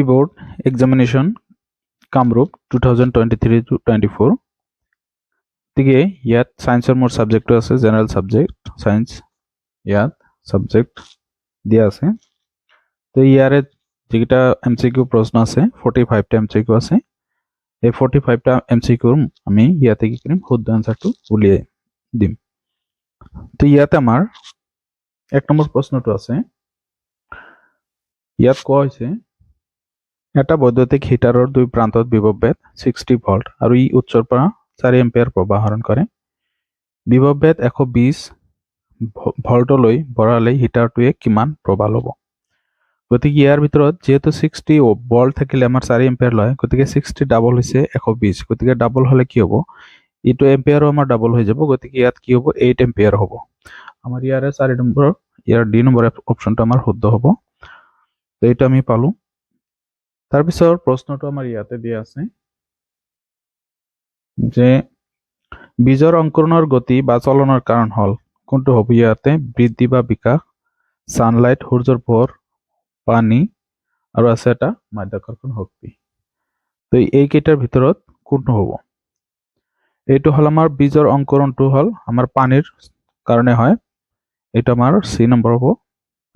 Pre-board examination Kamrup 2023-24 গতিকে ইয়াত সায়েন্সৰ মোৰ সাবজেক্টটো আছে জেনাৰেল সাবজেক্ট সায়েন্স ইয়াত সাবজেক্ট দিয়া আছে তো ইয়াৰে যেটা এমসিকিউ প্ৰশ্ন আছে 45 টা এমসিকিউ আছে এই 45 টা এমসিকিউ আমি ইয়াতে কি কৰিম শুদ্ধ আনসাৰটো উলিয়াই দিম তো ইয়াতে আমাৰ এক নম্বৰ প্ৰশ্নটো আছে ইয়াত কোৱা হৈছে এটা বৈদ্যুতিক হিটাৰৰ দুই প্ৰান্তত বিভৱভেদ 60 ভোল্ট আৰু ই উৎসৰ পৰা 4 এম্পিয়াৰ প্ৰবাহ আহৰণ কৰে বিভৱভেদ 120 ভোল্টলৈ বঢ়ালে হিটাৰটোৱে কিমান প্ৰবাহ ল'ব গতিকে ইয়াৰ ভিতৰত যেহেতু 60 ভোল্ট থাকিলে আমাৰ 4 এম্পিয়াৰ লয় গতিকে 60 ডাবল হৈছে 120 গতিকে ডাবল হলে কি হ'ব ইটো এম্পিয়াৰো আমাৰ ডাবল হৈ যাব গতিকে ইয়াত কি হ'ব 8 এম্পিয়াৰ হ'ব আমাৰ ইয়াৰে 4 নম্বৰ ইয়াৰ ডি নম্বৰ অপচনটো আমাৰ শুদ্ধ হ'ব তো এটা আমি পালো তাৰ পিছৰ প্ৰশ্নটো আমাৰ ইয়াতে দিয়া আছে যে বীজৰ অংকুৰণৰ গতি বা চলনৰ কাৰণ হল কোনটো হ'ব ইয়াতে বৃদ্ধি বা বিকাশ সানলাইট সূৰ্যৰ পোহৰ পানী আৰু আছে এটা মাধ্যাকৰ্ষণ শক্তি তো এই কেইটাৰ ভিতৰত কোনটো হ'ব এইটো হল আমাৰ বীজৰ অংকুৰণটো হল আমাৰ পানীৰ কাৰণে হয় এটা আমাৰ সি নম্বৰ হ'ব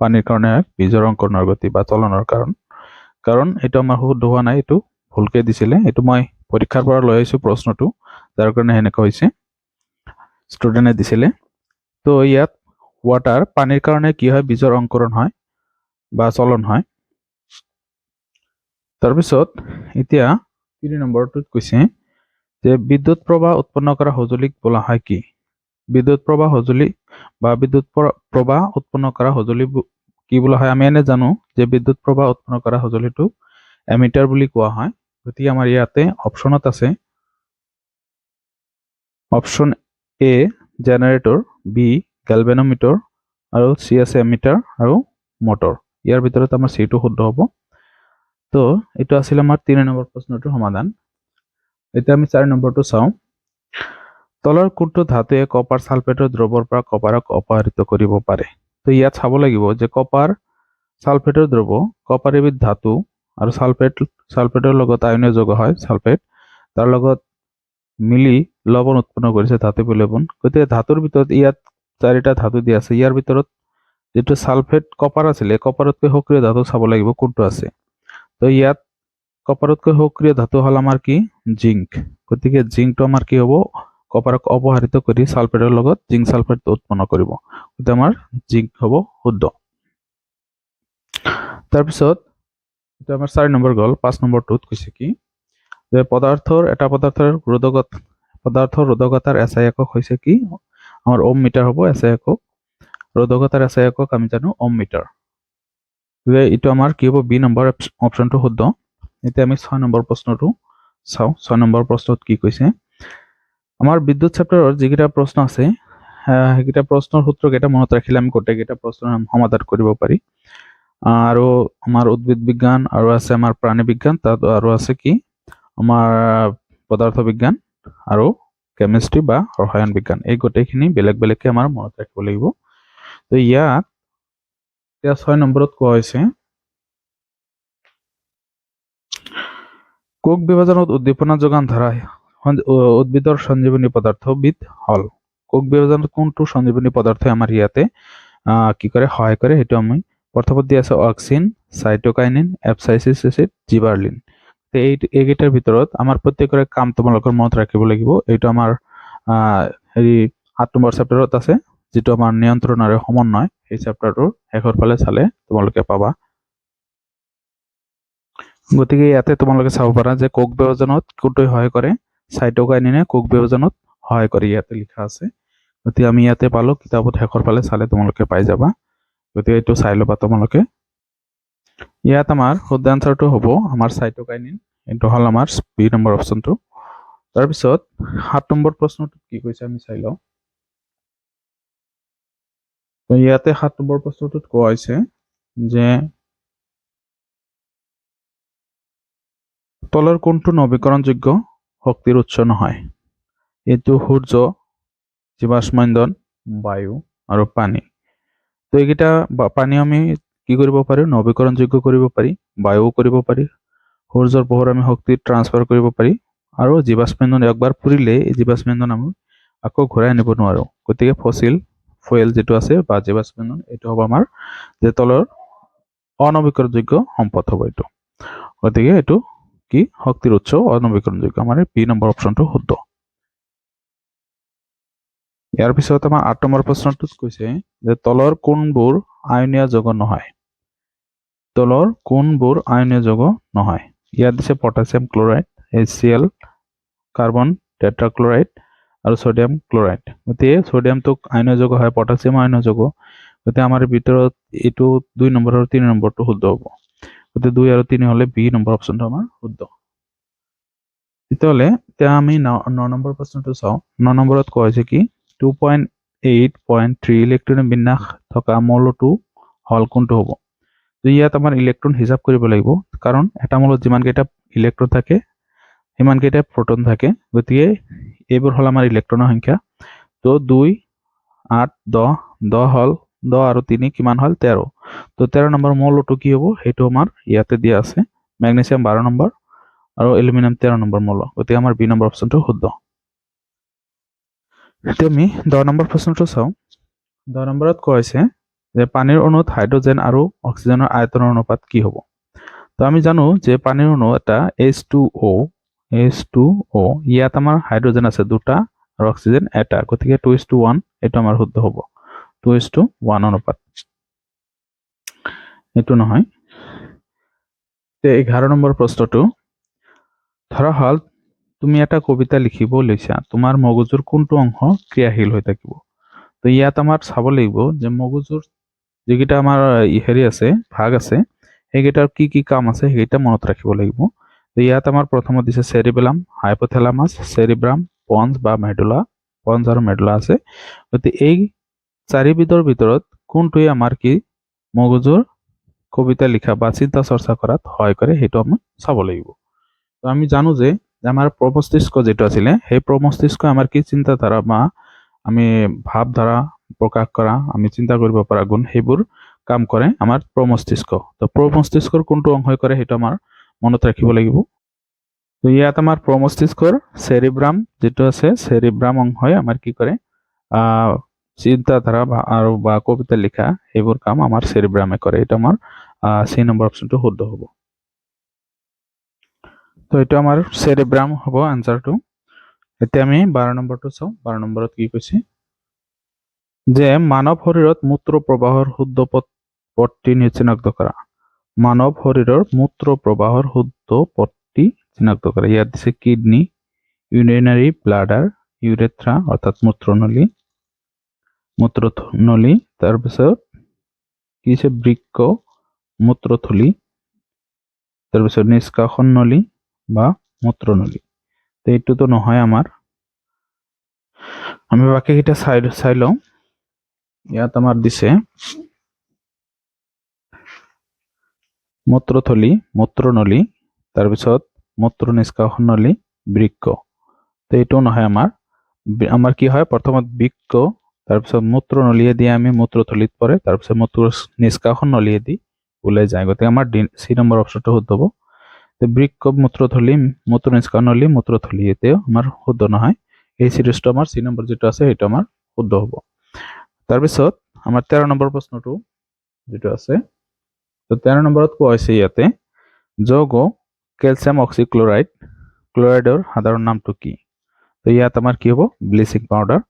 পানীৰ কাৰণে হয় বীজৰ অংকুৰণৰ গতি বা চলনৰ কাৰণ এটা আমাৰ শুদ্ধ হোৱা নাই এটো ভুলকে দিছিলে এটো মই পৰীক্ষাৰ পৰা লৈ আইছো প্ৰশ্নটো যাৰ কাৰণে হেনেকা হৈছে ষ্টুডেন্টে দিছিলে তো ইয়াত ওয়াটাৰ পানীৰ কাৰণে কি হয় বীজৰ অংকুৰণ হয় বা চলন হয় তাৰ পিছত এতিয়া 3 নম্বৰটোত কৈছে যে বিদ্যুৎ প্ৰবাহ উৎপন্ন কৰা সঁজুলিক বলা হয় কি বিদ্যুৎ প্ৰবাহ সঁজুলি বা বিদ্যুৎ প্ৰবাহ উৎপন্ন কৰা সঁজুলি কি বলা হয় আমি এনে জানো যে বিদ্যুৎ প্ৰবাহ উৎপন্ন কৰা সঁজুলিটো এমিটাৰ বুলি কোৱা হয় গতিকে আমাৰ ইয়াতে অপচনত আছে অপচন এ জেনাৰেটৰ বি গ্যালভানোমিটাৰ আৰু সি আছে এমিটাৰ আৰু মোটৰ ইয়াৰ ভিতৰত আমাৰ সিটো শুদ্ধ হ'ব তো এটা আছিল আমাৰ 3 নম্বৰ প্ৰশ্নটোৰ সমাধান এতিয়া আমি 4 নম্বৰটো চাও তলৰ কোনটো ধাতুৱে কপাৰ সালফেটৰ দ্ৰৱৰ পৰা কপাৰক অপহৃত কৰিব পাৰে তো ইয়াত চাব লাগিব যে কপাৰ সালফেটৰ দ্ৰৱ কপাৰ এবিধ ধাতু আৰু সালফেটৰ লগত আয়নীয় যৌগ হয় সালফেট তাৰ লগত মিলি লবণ উৎপন্ন কৰিছে ধাতু লবণ গতিকে ধাতুৰ ভিতৰত ইয়াত 4টা ধাতু দিয়া আছে ইয়াৰ ভিতৰত যেটো সালফেট কপাৰ আছিল কপাৰতকৈ সক্ৰিয় ধাতু চাব লাগিব কোনটো আছে তো ইয়াত কপাৰতকৈ সক্ৰিয় ধাতু হল আমাৰ কি জিংক গতিকে জিংকটো আমাৰ কি হ'ব কপাৰক অপহৃত কৰি সালফেটৰ লগত জিংক সালফেট উৎপন্ন কৰিব গতিকে আমাৰ জিংক হ'ব শুদ্ধ তাৰ পিছত এটা আমাৰ 4 নম্বৰ গল 5 নম্বৰটোত কৈছে কি যে পদাৰ্থৰ ৰোধকতাৰ এসআই একক হৈছে কি আমাৰ ওহম মিটাৰ হ'ব এসআই একক ৰোধকতাৰ এসআই একক আমি জানো ওহম মিটাৰ যে ইটো আমাৰ কি হ'ব বি নম্বৰ অপচনটো শুদ্ধ এতিয়া আমি 6 নম্বৰ প্ৰশ্নটো চাও 6 নম্বৰ প্ৰশ্নত কি কৈছে আমাৰ বিদ্যুৎ চেপ্টাৰৰ যিকেইটা প্ৰশ্ন আছে সেইকেইটা প্ৰশ্নৰ সূত্ৰ কেইটা মনত ৰাখিলে আমি গোটেইকেইটা প্ৰশ্নৰ সমাধান কৰিব পাৰি আৰু আমাৰ উদ্ভিদ বিজ্ঞান আৰু আছে আমাৰ প্ৰাণী বিজ্ঞান তাত আৰু আছে কি আমাৰ পদাৰ্থ বিজ্ঞান আৰু কেমিষ্ট্ৰি বা ৰসায়ন বিজ্ঞান এই গোটেইখিনি বেলেগ বেলেগকে আমাৰ মনত ৰাখিব লাগিব তো ইয়াত 6 নম্বৰত কোৱা হৈছে কোষ বিভাজনত উদ্দীপনা যোগান ধৰা উদ্ভিদৰ সঞ্জীৱনী পদাৰ্থবিধ হল কোষ বিভাজনত কোনটো সঞ্জীৱনী পদাৰ্থই আমাৰ ইয়াতে কি কৰে সহায় কৰে হেতু আমি প্ৰথমত দিয়া আছে অক্সিন সাইটোকাইনিন এপসাইচিক এসিড জিবাৰলিন এইকেইটাৰ ভিতৰত আমাৰ প্ৰত্যেকৰে কাম তোমালোকৰ মনত ৰাখিব লাগিব এইটো আমাৰ হেৰি 7 নম্বৰ চেপ্টাৰত আছে যেটো আমাৰ নিয়ন্ত্ৰণ আৰু সমন্বয় এই চেপ্টাৰটোৰ শেষৰ ফালে চালে তোমালোকে পাবা গতিকে ইয়াতে তোমালোকে চাব পাৰা যে কোষ বিভাজনত কোনটোই সহায় কৰে সাইটোকাইনিনে কোষ বিভাজনত সহায় কৰে ইয়াতে লিখা আছে গতিকে আমি ইয়াতে পালো কিতাপত শেষৰ ফালে চালে তোমালোকে পাই যাবা গতিকে এইটো চাই লবা তোমালোকে ইয়াত আমাৰ শুদ্ধ আনসাৰটো হ'ব আমাৰ সাইটোকাইনিন এইটো হল আমাৰ বি নম্বৰ অপচনটো তাৰ পিছত 7 নম্বৰ প্ৰশ্নটো কি কৈছে আমি চাই লও তো ইয়াতে 7 নম্বৰ প্ৰশ্নটোত কোৱা হৈছে যে তলৰ কোনটো নৱীকৰণযোগ্য শক্তিৰ উৎস নহয় এটো সূৰ্য জীৱাশ্ম ইন্ধন বায়ু আৰু পানী তো এইকেইটা পানী আমি কি কৰিব পাৰি নৱীকৰণযোগ্য কৰিব পাৰি বায়ু কৰিব পাৰি সূৰ্যৰ পোহৰ আমি শক্তি ট্ৰান্সফাৰ কৰিব পাৰি আৰু জীৱাশ্ম ইন্ধন একবাৰ পুৰিলে এই জীৱাশ্ম ইন্ধন আমি আকৌ ঘূৰাই আনিব নোৱাৰো গতিকে ফসিল ফুয়েল যেটো আছে বা জীৱাশ্ম ইন্ধন এইটো হ'ব আমাৰ যে তলৰ অনৱীকৰণযোগ্য সম্পদ হ'ব এইটো গতিকে এইটো কি শক্তিৰ উৎস অনৱীকৰণযোগ্য আমাৰ বি নম্বৰ অপচনটো শুদ্ধ ইয়াৰ পিছত আমাৰ ৮ নম্বৰ প্ৰশ্নটোত কৈছে যে তলৰ কোনবোৰ আয়নীয় যৌগ নহয় তলৰ কোনবোৰ আয়নীয় যৌগ নহয় ইয়াত দিছে পটাছিয়াম ক্লোৰাইড HCl কাৰ্বন টেট্ৰাক্লোৰাইড আৰু সোডিয়াম ক্লোৰাইড গতিকে সোডিয়ামটো আয়নীয় যৌগ হয় পটাছিয়াম আয়নীয় যৌগ গতিকে আমাৰ ভিতৰত এইটো 2 নম্বৰ আৰু 3 নম্বৰটো শুদ্ধ হ'ব গতিকে 2 আৰু 3 হলে বি নম্বৰ অপচনটো আমাৰ শুদ্ধ তেতিয়াহ'লে এতিয়া আমি 9 নম্বৰ প্ৰশ্নটো চাওঁ 9 নম্বৰত কোৱা হৈছে কি 2.8.3 ইলেক্ট্ৰন বিন্যাস থকা মৌলটো হল কোনটো হ'ব তো ইয়াত আমাৰ ইলেক্ট্ৰন হিসাব কৰিব লাগিব কাৰণ এটা মৌলত যিমান কেইটা ইলেক্ট্ৰন থাকে সিমান কেইটা প্ৰটন থাকে গতিকে এইবোৰ হল আমাৰ ইলেক্ট্ৰনৰ সংখ্যা তো 2 8 10 10 হল 10 আৰু 3 কিমান হল 13 তো 13 নম্বৰ মৌলটো কি হ'ব সেইটো আমাৰ ইয়াতে দিয়া আছে ম্যাগনেসিয়াম 12 নম্বৰ আৰু এলুমিনিয়াম 13 নম্বৰ মৌল গতিকে আমাৰ বি নম্বৰ অপচনটো শুদ্ধ এতিয়া আমি 10 নম্বৰ প্ৰশ্নটো চাওঁ 10 নম্বৰত কোৱা হৈছে যে পানীৰ অণুত হাইড্ৰোজেন আৰু অক্সিজেনৰ আয়তনৰ অনুপাত কি হ'ব তো আমি জানো যে পানীৰ অণু এটা H2O ইয়াত আমাৰ হাইড্ৰোজেন আছে দুটা আৰু অক্সিজেন এটা গতিকে 2:1 এটা আমাৰ শুদ্ধ হ'ব 2:1 অনুপাত এটো নহয় তে 11 নম্বৰ প্ৰশ্নটো ধৰা হল তুমি এটা কবিতা লিখিব লৈছা তোমাৰ মগজুৰ কোনটো অংশ ক্ৰিয়াশীল হৈ থাকিব তো ইয়াত আমাৰ চাব লাগিব যে মগজুৰ যেকিটা আমাৰ হেৰি আছে ভাগ আছে সেইকেইটাৰ কি কাম আছে সেইটা মনত ৰাখিব লাগিব তো ইয়াত আমাৰ প্ৰথমত দিছে সেৰিবেলাম হাইপোথেলামাস সেৰিব্ৰাম পন্স বা মেডুলা পন্স আৰু মেডুলা আছে গতি এই চাৰিবিধৰ ভিতৰত কোনটোৱে আমাৰ কি মগজুৰ কবিতা লিখা বা চিন্তা চৰ্চা কৰাত সহায় কৰে সেইটো আমি চাব লাগিব তো আমি জানো যে আমাৰ প্ৰমস্তিষ্ক যেটো আছিল সেই প্ৰমস্তিষ্ক আমাৰ কি চিন্তাধাৰা বা আমি ভাবধাৰা প্ৰকাশ কৰা আমি চিন্তা কৰিব পৰা গুণ সেইবোৰ কাম কৰে আমাৰ প্ৰমস্তিষ্ক তো প্ৰমস্তিষ্কৰ কোনটো অংশই কৰে সেইটো আমাৰ মনত ৰাখিব লাগিব তো ইয়াত আমাৰ প্ৰমস্তিষ্কৰ সেৰিব্ৰাম যেটো আছে সেৰিব্ৰাম অংশই আমাৰ কি কৰে চিন্তাধাৰা আৰু বা কবিতা লিখা সেইবোৰ কাম আমাৰ সেৰিব্ৰামে কৰে এটা আমাৰ সি নম্বৰ অপচনটো শুদ্ধ হ'ব তো এটা আমাৰ সেৰিব্ৰাম হ'ব আনসাৰটো এতিয়া আমি 12 নম্বৰটো চাওঁ 12 নম্বৰত কি কৈছে যে মানৱ শৰীৰত মূত্ৰ প্ৰবাহৰ শুদ্ধ পথটি চিনাক্ত কৰা মানৱ শৰীৰৰ মূত্ৰ প্ৰবাহৰ শুদ্ধ পথটি চিনাক্ত কৰা ইয়াত দিছে কিডনি ইউৰিনাৰী ব্লাডাৰ ইউৰেথ্ৰা অৰ্থাৎ মূত্ৰনলী তাৰপিছত কি আছে বৃক্ক মূত্ৰথলি তাৰপিছত নিষ্কাশন নলী বা মূত্ৰনলী তো এইটোতো নহয় আমাৰ আমি বাকিকেইটা চাই লওঁ ইয়াত আমাৰ দিছে মূত্ৰথলি মূত্ৰনলী তাৰপিছত মূত্ৰ নিষ্কাশন নলী বৃক্ক তো এইটো নহয় আমাৰ কি হয় প্ৰথমত বৃক্ক তাৰপিছত মূত্ৰনলীয়ে দি আমি মূত্ৰথলিত পৰে তাৰপিছত মূত্ৰ নিষ্কাশন নলীয়ে দি ওলাই যায় গতিকে আমাৰ সি নম্বৰ অপচনটো শুদ্ধ হ'ব তো বৃক্ক মূত্ৰথলি মূত্ৰ নিষ্কাশন নলী মূত্ৰথলি এতেও আমাৰ শুদ্ধ নহয় এই সিৰিজটো আমাৰ সি নম্বৰ যেটো আছে সেইটো আমাৰ শুদ্ধ হ'ব তাৰপিছত আমাৰ 13 নম্বৰ প্ৰশ্নটো যেটো আছে তো 13 নম্বৰত কোৱা হৈছে ইয়াতে যৌগ ক্যালসিয়াম অক্সিক্লোৰাইড ক্লোৰাইডৰ সাধাৰণ নামটো কি তো ইয়াত আমাৰ কি হ'ব ব্লিচিং পাউডাৰ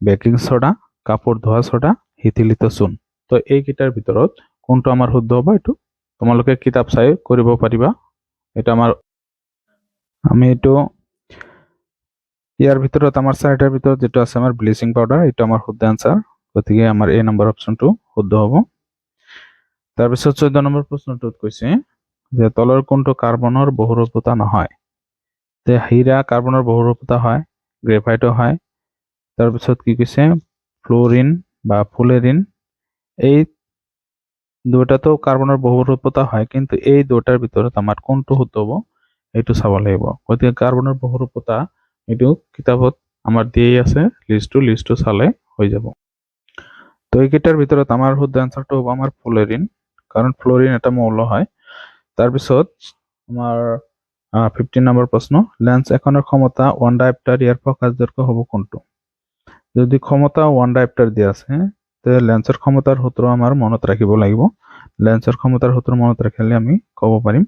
বেকিং সোডা কাপোৰ ধোৱা সোডা হিথিলিত চূণ তো এইকেইটাৰ ভিতৰত কোনটো আমাৰ শুদ্ধ হ'ব এইটো তোমালোকে কিতাপ চাই কৰিব পাৰিবা এটা আমাৰ আমি এইটো ইয়াৰ ভিতৰত আমাৰ চাৰিটাৰ ভিতৰত যেটো আছে আমাৰ ব্লিচিং পাউডাৰ এটা আমাৰ শুদ্ধ আনসাৰ গতিকে আমাৰ এ নম্বৰ অপচনটো শুদ্ধ হ'ব তাৰপিছত 14 নম্বৰ প্ৰশ্নটোত কৈছে যে তলৰ কোনটো কাৰ্বনৰ বহুৰূপতা নহয় তে হীৰা কাৰ্বনৰ বহুৰূপতা হয় গ্ৰেফাইটো হয় তাৰপিছত কি কৈছে ফ্লোৰিন বা ফুলেৰিন এই দুটাতো কাৰ্বনৰ বহুৰূপতা হয় কিন্তু এই দুটাৰ ভিতৰত আমাৰ কোনটো শুদ্ধ হ'ব এইটো চাব লাগিব গতিকে কাৰ্বনৰ বহুৰূপতা এইটো কিতাপত আমাৰ দিয়েই আছে লিষ্টটো চালে হৈ যাব তো এইকেইটাৰ ভিতৰত আমাৰ শুদ্ধ আনসাৰটো হ'ব আমাৰ ফুলেৰিন কাৰণ ফ্লোৰিন এটা মৌল হয়। তাৰপিছত আমাৰ 15 নম্বৰ প্ৰশ্ন, লেন্স এখনৰ ক্ষমতা 1 ডায়োপ্টাৰ, ইয়াৰ প্ৰকাশদৈৰ্ঘ্য হ'ব কোনটো? যদি ক্ষমতা 1 ডায়োপ্টাৰ দিয়া আছে তে লেন্সৰ ক্ষমতাৰ সূত্ৰ আমাৰ মনত ৰাখিব লাগিব। লেন্সৰ ক্ষমতাৰ সূত্ৰ মনত ৰাখিলে আমি ক'ব পাৰিম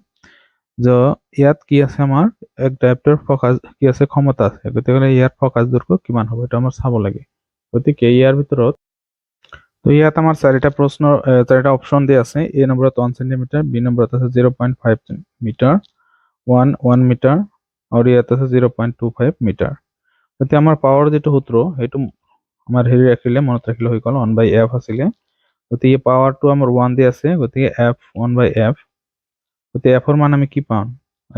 যে ইয়াত কি আছে, আমাৰ 1 ডায়োপ্টাৰ ফকাস কি আছে, ক্ষমতা আছে, গতিকে ইয়াৰ ফকাসদৈৰ্ঘ্য কিমান হ'ব এটা আমাৰ চাব লাগে। গতিকে ইয়াৰ ভিতৰত তো ইয়াত আমাৰ চাৰিটা অপশন দিয়া আছে। এ নম্বৰত 1 সেন্টিমিটাৰ, বি নম্বৰত আছে 0.5 মিটাৰ, 1 মিটাৰ, আৰু ইয়াত আছে 0.25 মিটাৰ। গতিকে আমাৰ পাৱাৰ যেটো সূত্ৰ সেইটো আমাৰ হেৰি ৰাখিলে মনত ৰাখিলে হৈ গ'ল 1/f আছিলে। গতিকে পাৱাৰটো আমাৰ 1 দি আছে, গতিকে f 1/f। গতিকে f ৰ মান আমি কি পাম?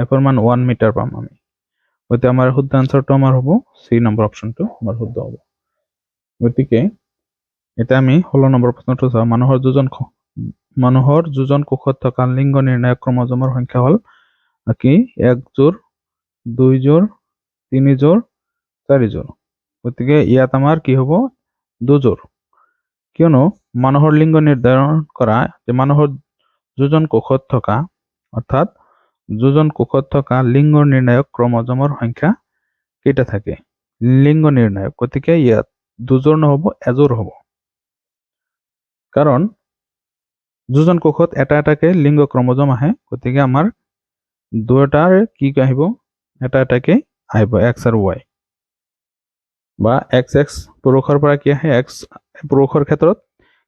f ৰ মান 1 মিটাৰ পাম আমি। গতিকে আমাৰ শুদ্ধ আনসাৰটো আমাৰ হ'ব সি নম্বৰ অপশনটো আমাৰ শুদ্ধ হ'ব। গতিকে এটা আমি 16 নম্বৰ প্ৰশ্নটো চাওঁ। মানুহৰ যোজন কোষত থকা লিংগ নিৰ্ণায়ক ক্ৰমজমৰ সংখ্যা হ'ল কি 1 জোৰ, 2 জোৰ, 3 জোৰ, 4 জোৰ। গতিকে ইয়াত আমাৰ কি হ'ব 2 জোৰ, কিয়নো মানুহৰ লিংগ নিৰ্ধাৰণ কৰা যে মানুহৰ যোজন কোষত থকা অৰ্থাৎ যোজন কোষত থকা লিংগ নিৰ্ণায়ক ক্ৰমজমৰ সংখ্যা কেইটা থাকে? লিংগ নিৰ্ণায়ক, গতিকে ইয়াত 2 জোৰ নহ'ব, 1 জোৰ হ'ব, কাৰণ যোজন কোষত এটা এটাকে লিংগ ক্ৰমজম আহে। গতিকে আমাৰ দুটাৰ কি আহিব, এটা এটাকে আহিব এক্স আৰু ৱাই, বা এক্স এক্স পুৰুষৰ পৰা কি আহে, এক্স পুৰুষৰ ক্ষেত্ৰত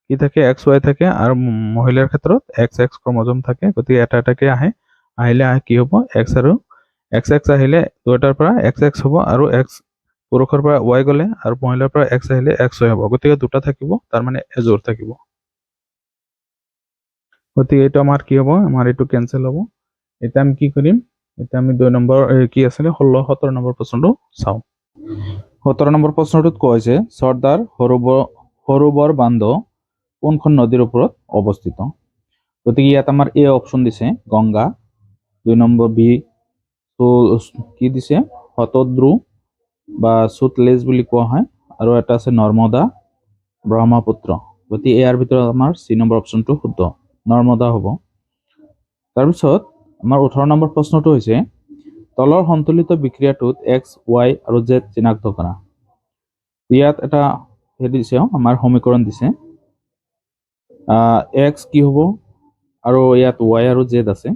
কি থাকে, এক্স ৱাই থাকে, আৰু মহিলাৰ ক্ষেত্ৰত এক্স এক্স ক্ৰমজম থাকে। গতিকে এটা এটাকে আহিলে কি হ'ব, এক্স আৰু এক্স এক্স আহিলে দুটাৰ পৰা এক্স এক্স হ'ব, আৰু এক্স পুৰুষৰ পৰা ৱাই গ'লে আৰু মহিলাৰ পৰা এক্স আহিলে এক্স ৱাই হ'ব। গতিকে দুটা থাকিব, তাৰ মানে এজোৰ থাকিব। গতিকে এইটো আমাৰ কি হ'ব, আমাৰ এইটো কেনচেল হ'ব। এতিয়া আমি কি কৰিম, এতিয়া আমি 2 নম্বৰ কি আছিলে 17 নম্বৰ প্ৰশ্নটো চাওঁ। 17 নম্বৰ প্ৰশ্নটোত কোৱা হৈছে চৰ্দাৰ সৰোবৰ বান্ধ কোনখন নদীৰ ওপৰত অৱস্থিত? গতিকে ইয়াত আমাৰ এ অপশন দিছে গংগা, 2 নম্বৰ বি কি দিছে শতদ্ৰু বা সুতলেজ বুলি কোৱা হয়, আৰু এটা আছে নৰ্মদা, ব্ৰহ্মপুত্ৰ। গতিকে ইয়াৰ ভিতৰত আমাৰ চি নম্বৰ অপশনটো শুদ্ধ, নৰ্মদা হ'ব। তাৰপিছত আমাৰ 18 নম্বৰ প্ৰশ্নটো হৈছে তলৰ সন্তুলিত বিক্ৰিয়াটোত এক্স, ৱাই আৰু জেড চিনাক্ত কৰা। ইয়াত এটা হেৰি দিছে, আমাৰ সমীকৰণ দিছে, এক্স কি হ'ব আৰু ইয়াত ৱাই আৰু জেড আছে,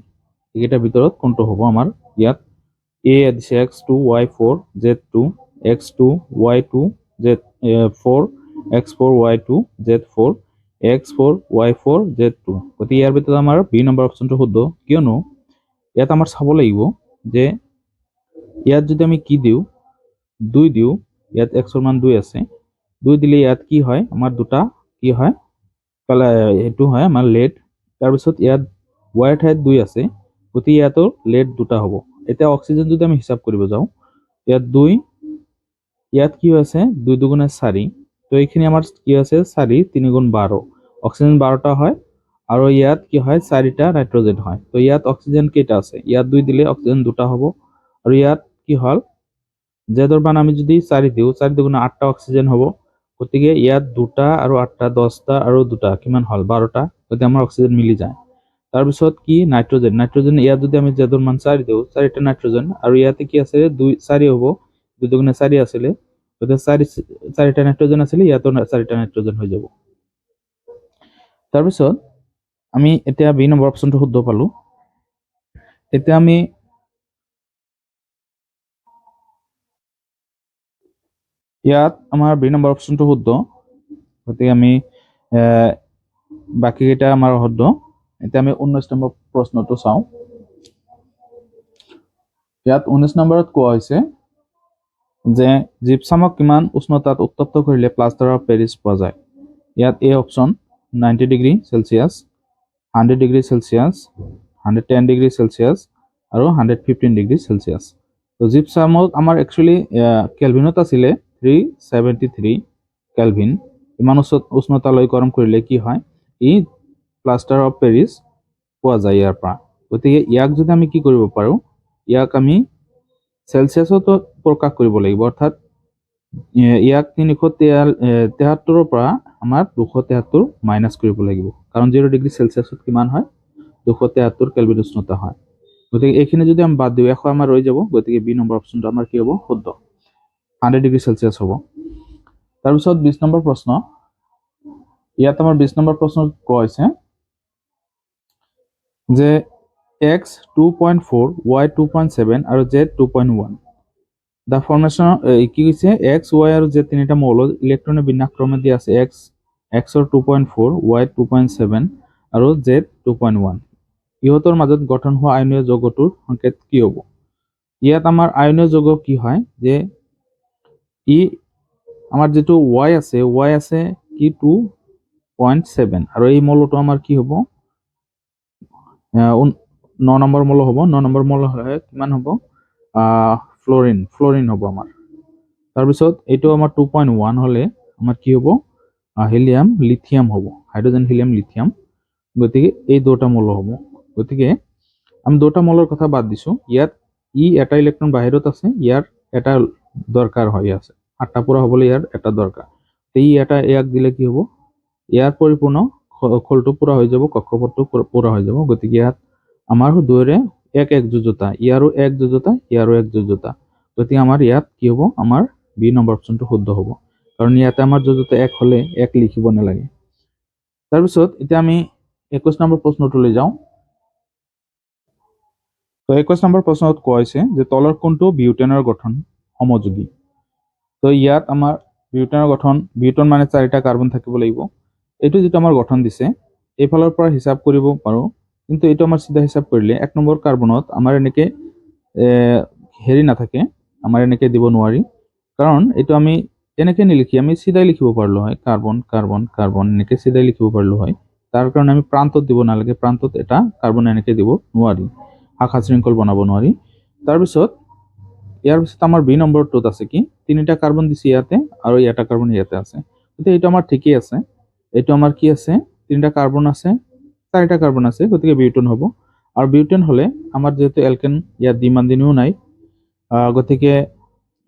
এইকেইটাৰ ভিতৰত কোনটো হ'ব? আমাৰ ইয়াত এ দিছে x2 y4 z2, x2 y2 z4, x4 y2 z4, x4 y4 z2। গতিকে ইয়াৰ ভিতৰত আমাৰ বি নম্বৰ অপশনটো শুদ্ধ, কিয়নো ইয়াত আমাৰ চাব লাগিব যে ইয়াত যদি আমি কি দিওঁ, 2 দিওঁ, ইয়াত x ৰ মান 2 আছে, 2 দিলে ইয়াত কি হয়, আমাৰ দুটা কি হয়, এইটো হয় আমাৰ লেড। তাৰপিছত ইয়াত y ৰ ঠাইত 2 আছে, গতিকে ইয়াতো লেড দুটা হ'ব। এতিয়া অক্সিজেন যদি আমি হিসাব কৰিব যাওঁ, ইয়াত 2, ইয়াত কি আছে 2 দুগুণে 4, তো এইখিনি আমাৰ কি আছে 4 3 গুণ 12, অক্সিজেন 12টা হয়, আৰু ইয়াত কি হয় 4টা নাইট্ৰজেন হয়। তো ইয়াত অক্সিজেন কেইটা আছে, ইয়াত 2 দিলে অক্সিজেন দুটা হ'ব, আৰু ইয়াত কি হল জেডৰ মান আমি যদি 4 দিওঁ, 4 দুগুণে 8টা অক্সিজেন হ'ব। গতিকে ইয়াত 2টা আৰু 8টা 10টা আৰু 2টা কিমান হল 12টা, গতিকে আমাৰ অক্সিজেন মিলি যায়। তাৰপিছত কি নাইট্ৰজেন ইয়াত যদি আমি জেডৰ মান 4 দিওঁ, 4টা নাইট্ৰজেন, আৰু ইয়াতে কি আছে 4 হ'ব, 2 দুগুণে 4 আছিলে, গতিকে 4টা নাইট্ৰজেন আছিলে, ইয়াতো 4টা নাইট্ৰজেন হৈ যাব। তাৰপিছত আমি এতিয়া বি নম্বৰ অপশনটো শুদ্ধ পালো। এতিয়া আমি ইয়াত আমাৰ বি নম্বৰ অপশনটো শুদ্ধ, গতিকে আমি বাকি কেইটা আমাৰ শুদ্ধ। এতিয়া আমি 19 নম্বৰ প্ৰশ্নটো চাওঁ। ইয়াত 19 নম্বৰত কোৱা হৈছে যে জিপসামক কিমান উষ্ণতাত উত্তপ্ত কৰিলে প্লাষ্টাৰ অফ পেৰিছ পোৱা যায়? ইয়াত A option 90 degree Celsius, 100 degree Celsius, 110 degree Celsius, আৰু 115 ডিগ্ৰী সেলসিয়াস। তো জিপসামক আমাৰ একচুয়ালি কেলভিনত আছিলে 373 কেলভিন, ইমান উষ্ণতালৈ গৰম কৰিলে কি হয়, ই প্লাষ্টাৰ অফ পেৰিছ পোৱা যায় ইয়াৰ পৰা। গতিকে ইয়াক যদি আমি কি কৰিব পাৰো, ইয়াক আমি সেলসিয়াসত প্ৰকাশ কৰিব লাগিব, অৰ্থাৎ ইয়াক 373 পৰা আমাৰ 273 মাইনাছ কৰিব লাগিব, কাৰণ 0 ডিগ্ৰী চেলচিয়াছত কিমান হয় 273 কেলভিন উষ্ণতা হয়। গতিকে এইখিনি যদি আমি বাদ দিওঁ 100 আমাৰ ৰৈ যাব, গতিকে বি নম্বৰ অপশ্যনটো আমাৰ কি হ'ব শুদ্ধ, 100 ডিগ্ৰী চেলচিয়াছ হ'ব। তাৰপিছত 20 নম্বৰ প্ৰশ্ন, ইয়াত আমাৰ 20 নম্বৰ প্ৰশ্নত কোৱা হৈছে যে x 2.4 y 2.7 আৰু z 2.1 দা ফৰ্মেশ্যন কি কৈছে x y আৰু z তিনিটা মৌল ইলেক্ট্ৰনৰ বিন্যাস ক্ৰমে দিয়া আছে, x ৰ 2.4 y 2.7 আৰু z 2.1 ইহঁতৰ মাজত গঠন হোৱা আয়নীয় যৌগটোৰ সংকেত কি হ'ব। ইয়াত আমাৰ আয়নীয় যৌগ কি হয় যে ই আমাৰ যেটো y আছে কি 2.7 আৰু এই মৌলটো আমাৰ কি হ'ব 9 নম্বৰ মৌল হ'ব। 9 নম্বৰ মৌল হলে কিমান হ'ব ফ্লোৰিন হ'ব আমাৰ। তাৰপিছত এইটো আমাৰ 2.1 হলে আমাৰ কি হ'ব হিলিয়াম লিথিয়াম হ'ব, হাইড্ৰোজেন হিলিয়াম লিথিয়াম। গতিকে এই দুটা মৌল হ'ব। গতিকে আমি দুটা মৌলৰ কথা বাদ দিছো, ইয়াত ই এটা ইলেক্ট্ৰন বাহিৰত আছে, ইয়াৰ এটা দৰকাৰ হৈ আছে, 8টা পুৰা হ'বলৈ ইয়াৰ এটা দৰকাৰ। এই এটা ইয়াক দিলে কি হ'ব ইয়াৰ পৰিপূৰ্ণ খলটো পুৰা হৈ যাব, কক্ষপথটো পুৰা হৈ যাব। গতিকে ইয়াত আমাৰ দুয়োৰে এক যোজতা, ইয়াৰো এক যোজতা, ইয়াৰো এক যোজতা। গতিকে আমাৰ ইয়াত কি হ'ব আমাৰ বি নম্বৰ অপশ্যনটো শুদ্ধ হ'ব, কাৰণ ইয়াতে আমাৰ যোজতা এক হলে এক লিখিব নালাগে। তাৰপিছত এতিয়া আমি 21 নম্বৰ প্ৰশ্নটোলৈ যাওঁ। তো 21 নম্বৰ প্ৰশ্নত কোৱা হৈছে যে তলৰ কোনটো বিউটেনৰ গঠন সমযোগী। তো ইয়াত আমাৰ বিউটেনৰ গঠন, বিউটেন মানে 4টা কাৰ্বন থাকিব লাগিব। এইটো যেটো আমাৰ গঠন দিছে এইফালৰ পৰা হিসাব কৰিব পাৰো, কিন্তু এইটো আমাৰ সিধা হিসাব কৰিলে 1 নম্বৰ কাৰ্বনত আমাৰ এনেকে হেৰি নাথাকে, আমাৰ এনেকে দিব নোৱাৰি, কাৰণ এইটো আমি এনেকে নিলিখি আমি সিধাই লিখিব পাৰিলো হয়, কাৰ্বন কাৰ্বন কাৰ্বন এনেকে সিধাই লিখিব পাৰিলো হয়। তাৰ কাৰণে আমি প্ৰান্তত দিব নালাগে, প্ৰান্তত এটা কাৰ্বন এনেকে দিব নোৱাৰি, শাখা শৃংখল বনাব নোৱাৰি। তাৰপিছত ইয়াৰ পিছত আমাৰ বি নম্বৰটোত আছে কি 3টা কাৰ্বন দিছে ইয়াতে আৰু এটা কাৰ্বন ইয়াতে আছে। গতিকে এইটো আমাৰ ঠিকই আছে, এইটো আমাৰ কি আছে 3টা কাৰ্বন আছে, 4টা কাৰ্বন আছে, গতিকে বিউটেন হ'ব। আৰু বিউটেন হলে আমাৰ যেহেতু এলকেন ইয়াত দ্বিমানদিনীয় নাই, গতিকে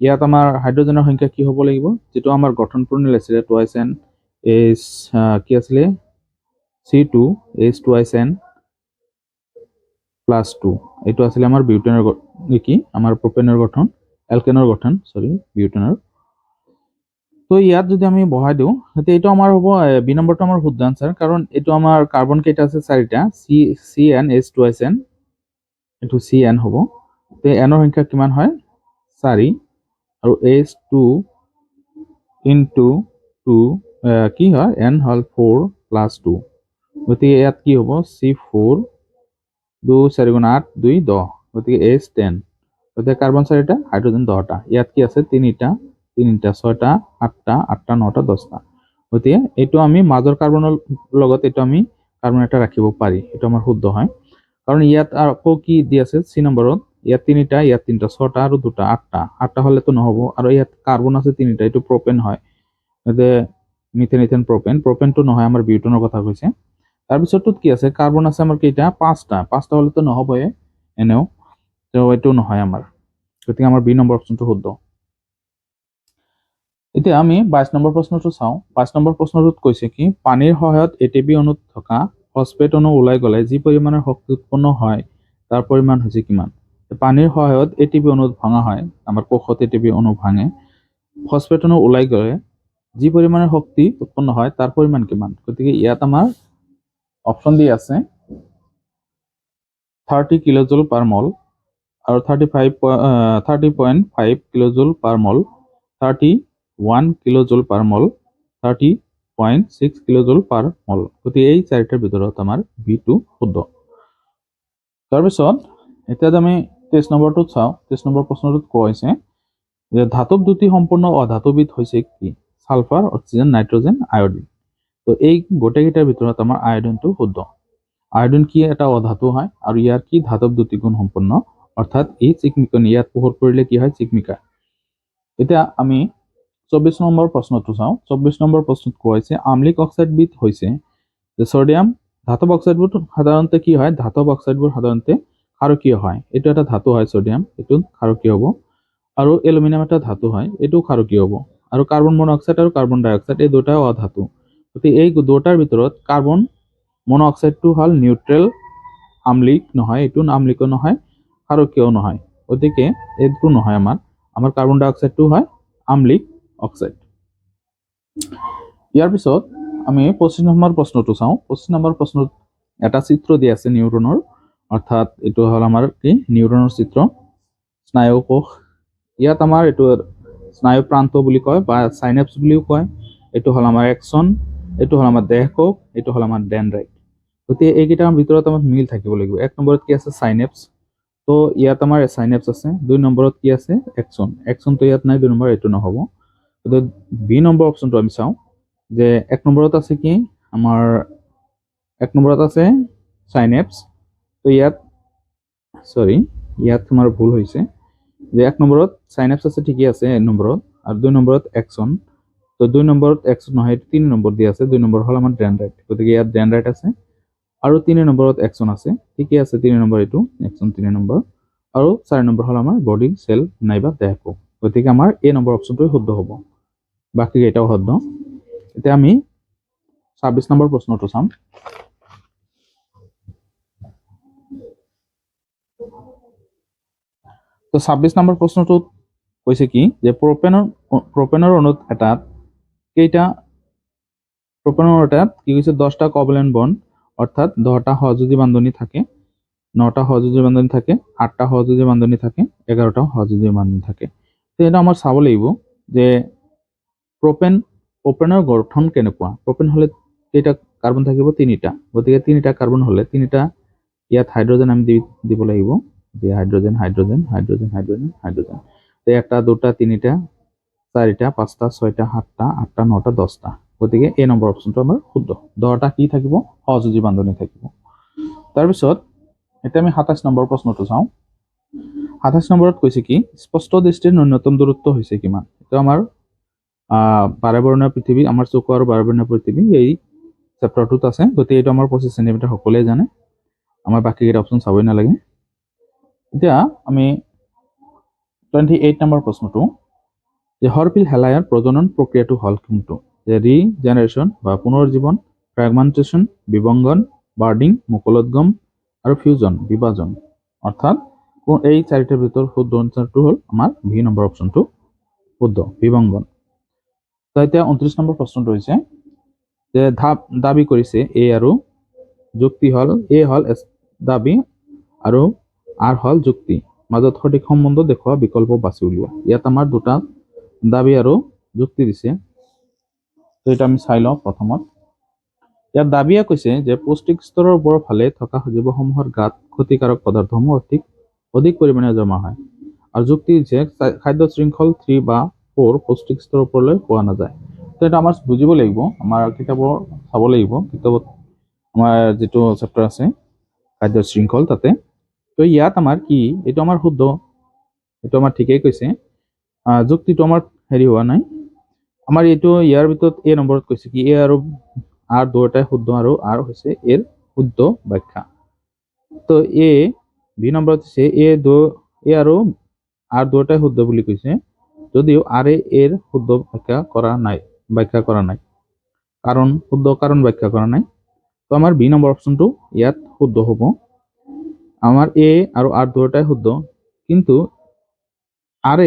ইয়াত আমাৰ হাইড্ৰোজেনৰ সংখ্যা কি হ'ব লাগিব, যেটো আমাৰ গঠন প্ৰণালী আছিলে টুৱাইচ এন এইচ কি আছিলে C2H2SN +2, এইটো আছিলে আমাৰ বিউটেনৰ কি আমাৰ প্ৰপেনৰ গঠন, এলকেনৰ গঠন সৰি বিউটেনৰ। তো ইয়াত যদি আমি বহাই দিওঁ তেতিয়া এইটো আমাৰ হ'ব বি নম্বৰটো আমাৰ শুদ্ধ আনসাৰ, কাৰণ এইটো আমাৰ কাৰ্বন কেইটা আছে 4টা, CnH2SN, এইটো Cn হ'ব। তো এনৰ সংখ্যা কিমান হয় 4 আৰু H2 into 2 কি হয় n হল 4 + 2, গতিকে ইয়াত কি হ'ব C4 2 4 গুণ 8 2 10, গতিকে H10, গতিকে কাৰ্বন 4টা হাইড্ৰোজেন 10টা, ইয়াত কি আছে 3টা 6টা 8টা 9টা 10টা। গতিকে এইটো আমি মাজৰ কাৰ্বনৰ লগত এইটো আমি কাৰ্বন এটা ৰাখিব পাৰি, এইটো আমাৰ শুদ্ধ হয়। কাৰণ ইয়াত আকৌ কি দি আছে সি নম্বৰত, ইয়াত 3টা ইয়াত 3টা 6টা আৰু 2টা 8টা হলেতো নহব, আৰু ইয়াত কাৰ্বন আছে 3টা, এইটো প্ৰপেন হয়, যে মিথেন ইথেন প্ৰপেনটো নহয়, আমাৰ বিউটেনৰ কথা কৈছে। তাৰপিছতটোত কি আছে কাৰ্বন আছে আমাৰ কেইটা 5টা হলেতো নহবয়ে এনেও, তো এইটো নহয় আমাৰ, গতিকে আমাৰ বি নম্বৰ অপশ্যনটো শুদ্ধ। এতিয়া আমি 22 নম্বৰ প্ৰশ্নটো চাওঁ। 22 নম্বৰ প্ৰশ্নটোত কৈছে কি পানীৰ সহায়ত এটিপি অণুত থকা ফসফেট অণু ওলাই গলে যি পৰিমাণৰ শক্তি উৎপন্ন হয় তাৰ পৰিমাণ হৈছে কিমান। পানীৰ সহায়ত এটিপি অণু ভাঙা হয়, আমাৰ কোষত এটিপি অণু ভাঙে, ফসফেট অণু ওলাই গলে যি পৰিমাণৰ শক্তি উৎপন্ন হয় তাৰ পৰিমাণ কিমান। গতিকে ইয়াত আমাৰ অপশ্যন দি আছে 30 কিলোজুল পাৰ মল আৰু 30.5 কিলোজুল পাৰ মল, 31 কিলোজুল পাৰ মল, 30.6 কিলোজুল পাৰ মল। গতিকে এই 4টাৰ ভিতৰত আমাৰ বি2 শুদ্ধ। তাৰপিছত এতিয়া আমি 23 নম্বৰটোত চাওঁ। 23 নম্বৰ প্ৰশ্নটোত কোৱা হৈছে যে ধাতৱ দ্যুতি সম্পূৰ্ণ অধাতুবিধ হৈছে কি, সালফাৰ অক্সিজেন নাইট্ৰজেন আয়োডিন। তো এই গোটেইকেইটাৰ ভিতৰত আমাৰ আয়োডিনটো শুদ্ধ। আয়োডিন কি এটা অধাতু হয় আৰু ইয়াৰ কি ধাতৱ দ্যুতি গুণ সম্পন্ন, অৰ্থাৎ এই চিকমিকনি ইয়াত পোহৰ পৰিলে কি হয় চিকমিকা। এতিয়া আমি 24 নম্বৰ প্ৰশ্নটো চাওঁ। 24 নম্বৰ প্ৰশ্নত কোৱা হৈছে আম্লিক অক্সাইডবিধ হৈছে যে সোডিয়াম। ধাতৱ অক্সাইডবোৰ সাধাৰণতে কি হয়, ধাতৱ অক্সাইডবোৰ সাধাৰণতে ক্ষাৰকীয় হয়, এইটো এটা ধাতু হয় সোডিয়াম, এইটো ক্ষাৰকীয় হ'ব। আৰু এলুমিনিয়াম এটা ধাতু হয়, এইটো ক্ষাৰকীয় হ'ব। আৰু কাৰ্বন মনোক্সাইড আৰু কাৰ্বন ডাই অক্সাইড এই দুটাও অধাতু, গতিকে এই দুটাৰ ভিতৰত কাৰ্বন মনোঅক্সাইডটো হ'ল নিউট্ৰেল, আম্লিক নহয়, এইটো আম্লিকো নহয়, ক্ষাৰকীয়ও নহয়। গতিকে এইটো নহয় আমাৰ কাৰ্বন ডাই অক্সাইডটো হয় আম্লিক অক্সাইড। ইয়াৰ পিছত আমি 25 নম্বৰ প্ৰশ্নটো চাওঁ। 25 নম্বৰ প্ৰশ্নত এটা চিত্ৰ দিয়া আছে নিউৰনৰ, অৰ্থাৎ এইটো হ'ল আমাৰ কি নিউৰনৰ চিত্ৰ, স্নায়ু কোষ। ইয়াত আমাৰ এইটো স্নায়ু প্ৰান্ত বুলি কয় বা সাইনেপছ বুলিও কয়। এইটো হ'ল আমাৰ এক্সন, এইটো হ'ল আমাৰ দেহ কোষ, এইটো হ'ল আমাৰ ডেনড্ৰাইট। গতিকে এইকেইটাৰ ভিতৰত আমাৰ মিল থাকিব লাগিব। 1 নম্বৰত কি আছে সাইনেপছ, তো ইয়াত আমাৰ সাইনেপছ আছে। 2 নম্বৰত কি আছে এক্সন, এক্সনটো ইয়াত নাই, 2 নম্বৰ এইটো নহ'ব। গতিকে বি নম্বৰ অপশ্যনটো আমি চাওঁ যে 1 নম্বৰত আছে কি আমাৰ 1 নম্বৰত আছে সাইনেপছ। তো ইয়াত ইয়াত তোমাৰ ভুল হৈছে যে 1 নম্বৰত সাইনেপছ আছে, ঠিকই আছে 1 নম্বৰত, আৰু 2 নম্বৰত এক্সন। তো 2 নম্বৰত এক্সন নহয়, 3 নম্বৰ দিয়া আছে, 2 নম্বৰ হ'ল আমাৰ ডেনড্ৰাইট। গতিকে ইয়াত ডেনড্ৰাইট আছে আৰু 3 নম্বৰত এক্সন আছে, ঠিকই আছে 3 নম্বৰ, এইটো এক্সন 3 নম্বৰ, আৰু 4 নম্বৰ হ'ল আমাৰ বডি সেল নাইবা দেহ কোষ। গতিকে আমাৰ এ নম্বৰ অপশ্যনটো শুদ্ধ হ'ব, বাকী কেইটাও শুদ্ধ। এতিয়া আমি 26 নম্বৰ প্ৰশ্নটো চাম। তো 26 নম্বৰ প্ৰশ্নটোত কৈছে কি যে প্ৰপেনৰ অণুত এটাত কেইটা কি কৈছে 10টা কোভেলেন্ট বন্ড, অৰ্থাৎ 10টা সহযোগী বান্ধনী থাকে, 9টা সহযোগী বান্ধনী থাকে, 8টা সহযোগী বান্ধনী থাকে, 11টা সহযোগী বান্ধনী থাকে। তো এটা আমাৰ চাব লাগিব যে প্ৰপেনৰ গঠন কেনেকুৱা। প্ৰপেন হলে কেইটা কাৰ্বন থাকিব, 3টা। গতিকে 3টা কাৰ্বন হলে 3টা ইয়াত হাইড্ৰোজেন আমি দিব লাগিব, যে hydrogen hydrogen hydrogen hydrogen hydrogen. তো 1টা 2টা 3টা 4টা 5টা 6টা 7টা 8টা 9টা 10টা। গতিকে এই নম্বৰ অপশ্যনটো আমাৰ শুদ্ধ। 10টা কি থাকিব, সহযোগী বান্ধনী থাকিব। তাৰপিছত এতিয়া আমি 27 নম্বৰ প্ৰশ্নটো চাওঁ। 27 নম্বৰত কৈছে কি স্পষ্ট দৃষ্টিৰ ন্যূনতম দূৰত্ব হৈছে কিমান। এইটো আমাৰ বাৰেবৰণীয় পৃথিৱী, আমাৰ চকু আৰু বাৰেবৰণীয় পৃথিৱী এই চেপ্টাৰটোত আছে। গতিকে এইটো আমাৰ 25 চেণ্টিমিটাৰ সকলোৱে জানে, আমাৰ বাকী কেইটা অপশ্যন চাবই নালাগে। এতিয়া আমি 28 নম্বৰ প্ৰশ্নটো, যে হৰপিল হেলায়াৰ প্ৰজনন প্ৰক্ৰিয়াটো হ'ল কোনটো, যে ৰিজেনাৰেশ্যন বা পুনৰুজ্জীৱন, ফ্ৰেগমেণ্টেশ্যন, বিভংগন, বাৰ্ডিং, মুকুলোদ্গম, আৰু ফিউজন বিভাজন। অৰ্থাৎ এই 4টাৰ ভিতৰত শুদ্ধ আনসাৰটো হ'ল আমাৰ ভি নম্বৰ অপশ্যনটো শুদ্ধ, বিভংগন। তো এতিয়া 29 নম্বৰ প্ৰশ্নটো হৈছে যে দাবী কৰিছে এ আৰু যুক্তি হ'ল, এ হ'ল দাবী আৰু আৰ হ'ল যুক্তি, মাজত সঠিক সম্বন্ধ দেখুওৱা বিকল্প বাছি উলিওৱা। ইয়াত আমাৰ দুটা দাবী আৰু যুক্তি দিছে, তো এটা আমি চাই লওঁ। প্ৰথমত ইয়াত দাবীয়ে কৈছে যে পৌষ্টিক স্তৰৰ ওপৰৰ ফালে থকা জীৱসমূহৰ গাত ক্ষতিকাৰক পদাৰ্থসমূহ অধিক পৰিমাণে জমা হয়, আৰু যুক্তি দিছে খাদ্য শৃংখল 3 বা 4 পৌষ্টিক স্তৰৰ ওপৰলৈ পোৱা নাযায়। তো এটা আমাৰ বুজিব লাগিব, আমাৰ কিতাপৰ চাব লাগিব, কিতাপত আমাৰ যিটো চেপ্টাৰ আছে খাদ্য শৃংখল তাতে। তো ইয়াত আমাৰ কি, এইটো আমাৰ শুদ্ধ, এইটো আমাৰ ঠিকেই কৈছে, যুক্তিটো আমাৰ হেৰি হোৱা নাই। আমাৰ এইটো ইয়াৰ ভিতৰত এ নম্বৰত কৈছে কি এ আৰু আৰ দুয়োটাই শুদ্ধ, আৰু আৰ হৈছে এৰ শুদ্ধ ব্যাখ্যা। তো এ বি নম্বৰত হৈছে এ আৰু আৰ দুয়োটাই শুদ্ধ বুলি কৈছে, যদিও আৰ এৰ শুদ্ধ ব্যাখ্যা কৰা নাই, কাৰণ শুদ্ধ কাৰণ ব্যাখ্যা কৰা নাই। তো আমাৰ বি নম্বৰ অপশ্যনটো ইয়াত শুদ্ধ হ'ব। আমাৰ এ আৰু আৰ দুয়োটাই শুদ্ধ, কিন্তু আৰ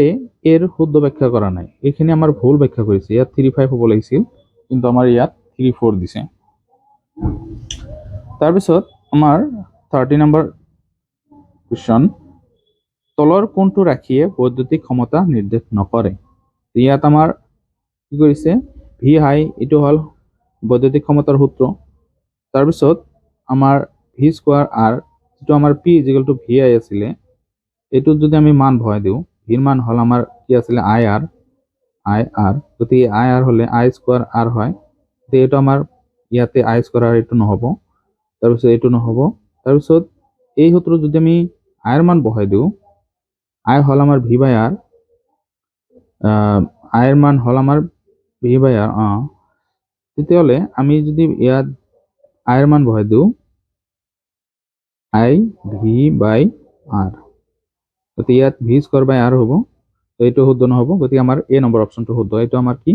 এৰ শুদ্ধ ব্যাখ্যা কৰা নাই, এইখিনি আমাৰ ভুল ব্যাখ্যা কৰিছে। ইয়াত 3-5 হ'ব লাগিছিল, কিন্তু আমাৰ ইয়াত 3-4 দিছে। তাৰপিছত আমাৰ 30 নম্বৰ কুৱেশ্যন, তলৰ কোনটো ৰাশিয়ে বৈদ্যুতিক ক্ষমতা নিৰ্দেশ নকৰে। ইয়াত আমাৰ কি কৰিছে ভি হাই, এইটো হ'ল বৈদ্যুতিক ক্ষমতাৰ সূত্ৰ। তাৰপিছত আমাৰ ভি স্কোৱাৰ আৰ, যিটো আমাৰ পি ইজিকেল টু ভি আই আছিলে, এইটোত যদি আমি মান ভৰাই দিওঁ, ভিৰ মান হ'ল আমাৰ কি আছিলে আই আৰ, গতিকে আই আৰ হ'লে আই স্কোৱাৰ আৰ হয়। তো এইটো আমাৰ ইয়াতে আই স্কোৱাৰ আৰ, এইটো নহ'ব, তাৰপিছত এইটো নহ'ব। তাৰপিছত এই সূত্ৰত যদি আমি আইৰ মান বহাই দিওঁ, আই হ'ল আমাৰ ভি বাই আৰ, আইৰ মান হ'ল আমাৰ ভি বাই আৰ, তেতিয়াহ'লে আমি যদি ইয়াত আইৰ মান বহাই দিওঁ আই ভি বাই আৰ, গতিকে ইয়াত ভি স্কোৱাৰ বাই আৰ হ'ব। তো এইটো শুদ্ধ নহ'ব, গতিকে আমাৰ এ নম্বৰ অপশ্যনটো শুদ্ধ। এইটো আমাৰ কি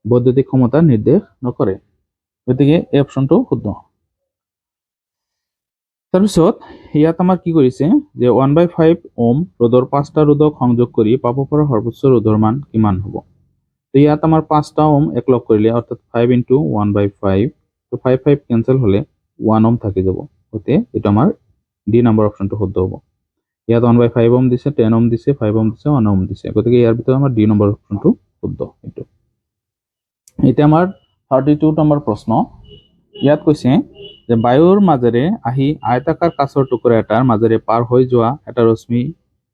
বৈদ্যুতিক ক্ষমতা নিৰ্দেশ নকৰে। গতিকে এই অপশ্যনটো শুদ্ধ। তাৰপিছত ইয়াত আমাৰ কি কৰিছে যে 1/5 ওম ৰোধৰ 5টা ৰোধক সংযোগ কৰি পাব পৰা সৰ্বোচ্চ ৰোধৰ মান কিমান হ'ব। তো ইয়াত আমাৰ 5টা ওম একলগ কৰিলে অৰ্থাৎ 5 × 1/5, তো 5 কেঞ্চেল হ'লে 1 ওম থাকি যাব। গতিকে এইটো আমাৰ ডি নম্বৰ অপশ্যনটো শুদ্ধ হ'ব। ইয়াত 1/5 ওম দিছে, 10 ওম দিছে, 5 ওম দিছে, 1 ওম দিছে। গতিকে ইয়াৰ ভিতৰত আমাৰ ডি নম্বৰ অপশ্যনটো শুদ্ধ। এইটো এতিয়া আমাৰ 32 নম্বৰ প্ৰশ্ন। ইয়াত কৈছে যে বায়ুৰ মাজেৰে আহি আয়তাকাৰ কাঁচৰ টুকুৰা এটাৰ মাজেৰে পাৰ হৈ যোৱা এটা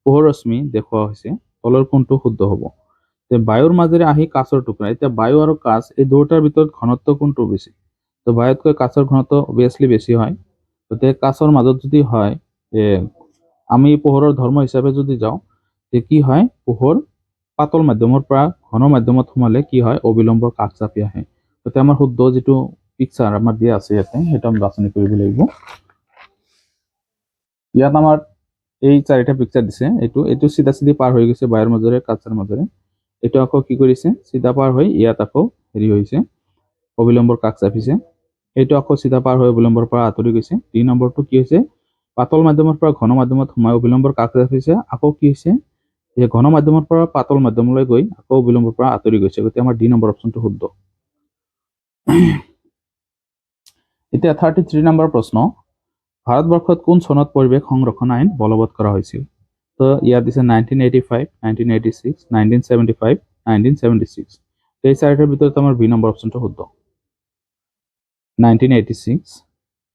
পোহৰ ৰশ্মি দেখুওৱা হৈছে। তলৰ কোনটো শুদ্ধ হ'ব? যে বায়ুৰ মাজেৰে আহি কাঁচৰ টুকুৰা, এতিয়া বায়ু আৰু কাঁচ এই দুয়োটাৰ ভিতৰত ঘনত্ব কোনটো বেছি? তো বায়ুতকৈ কাঁচৰ ঘনত্ব অভিয়াছলি বেছি হয়। গতিকে কাঁচৰ মাজত যদি হয় আমি পোহৰৰ ধৰ্ম হিচাপে যদি যাওঁ, যে কি হয়, পোহৰ পাতল মাধ্যমৰ পৰা ঘন মাধ্যমত সোমালে কি হয়, অবিলম্বৰ কাষ চাপি আহে। গতিকে আমাৰ শুদ্ধ যিটো পিকচাৰ আমাৰ দিয়া আছে ইয়াতে, সেইটো আমি বাছনি কৰিব লাগিব। ইয়াত আমাৰ এই 4টা পিকচাৰ দিছে। এইটো চিধা চিধি পাৰ হৈ গৈছে বায়ুৰ মাজেৰে কাঁচৰ মাজেৰে। এইটো আকৌ কি কৰিছে, চিধা পাৰ হৈ ইয়াত আকৌ হেৰি হৈছে, অবিলম্বৰ কাষ চাপিছে। এইটো আকৌ চিধা পাৰ হৈ অবিলম্বৰ পৰা আঁতৰি গৈছে। 3 নম্বৰটো কি হৈছে, পাতল মাধ্যমৰ পৰা ঘন মাধ্যমত সোমাই অবিলম্বৰ কাষ চাপিছে। আকৌ কি হৈছে, যে ঘন মাধ্যমৰ পৰা পাতল মাধ্যমলৈ গৈ আকৌ অবিলম্বৰ পৰা আঁতৰি গৈছে। গতিকে আমাৰ ডি নম্বৰ অপশ্যনটো শুদ্ধ। এতিয়া 33 নম্বৰ প্ৰশ্ন। ভাৰতবৰ্ষত কোন চনত পৰিৱেশ সংৰক্ষণ আইন বলবৎ কৰা হৈছিল? তো ইয়াত দিছে 1985, 1986, 1975, 1976। এই 4টাৰ ভিতৰত আমাৰ বি নম্বৰ অপশ্যনটো শুদ্ধ, 1986।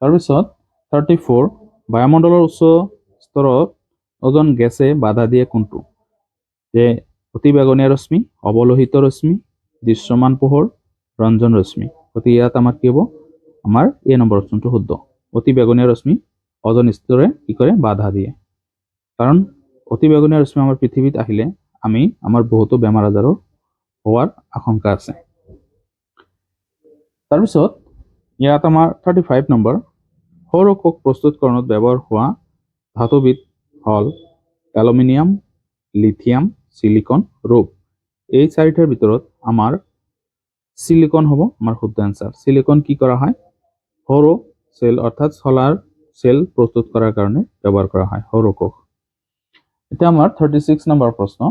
তাৰপিছত 34, বায়ুমণ্ডলৰ উচ্চ স্তৰত ওজন গেছে বাধা দিয়ে কোনটো? যে অতি বেঙুনীয়া ৰশ্মি, অৱলোহিত ৰশ্মি, দৃশ্যমান পোহৰ, ৰঞ্জন ৰশ্মি। গতিকে ইয়াত আমাৰ কি হ'ব, আমাৰ এ নম্বৰ অপশ্যনটো শুদ্ধ। অতি বেঙুনীয়া ৰশ্মি ওজন স্তৰে কি কৰে, বাধা দিয়ে। কাৰণ অতি বেঙুনীয়া ৰশ্মি আমাৰ পৃথিৱীত আহিলে আমাৰ বহুতো বেমাৰ আজাৰৰ হোৱাৰ আশংকা আছে। তাৰপিছত ইয়াত আমাৰ 35 নম্বৰ, সৌৰ কোষ প্ৰস্তুতকৰণত ব্যৱহাৰ হোৱা ধাতুবিধ হ'ল এলুমিনিয়াম, লিথিয়াম, সিলিকন, ৰূপ। এই 4টাৰ ভিতৰত আমাৰ সিলিকন হ'ব আমাৰ শুদ্ধ এনসাৰ। সিলিকন কি কৰা হয়, সৌৰ সেল অৰ্থাৎ সোলাৰ সেল প্ৰস্তুত কৰাৰ কাৰণে ব্যবহাৰ কৰা হয় সৌৰ কোষ। এটা আমাৰ 36 নম্বৰ প্ৰশ্ন।